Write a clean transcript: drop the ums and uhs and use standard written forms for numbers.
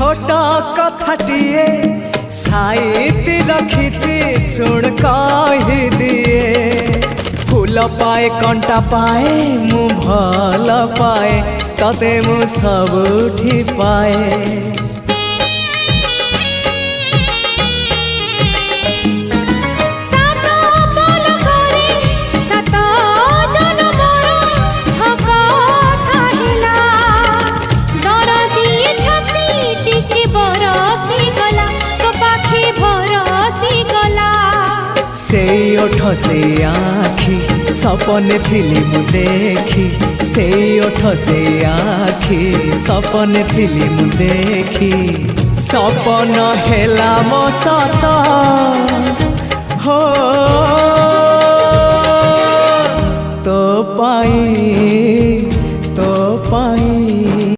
छोट कथाटिए साइती रखिछि सुन कहि दिए फूल पाए कंटा पाए मु भल पाए तते मु सबुठी पाए से ओठ से आखि सपने थिली मु देखी से ओठ से आखि सपने थिली मु देखी सपन हेला मो सत हो तो पाई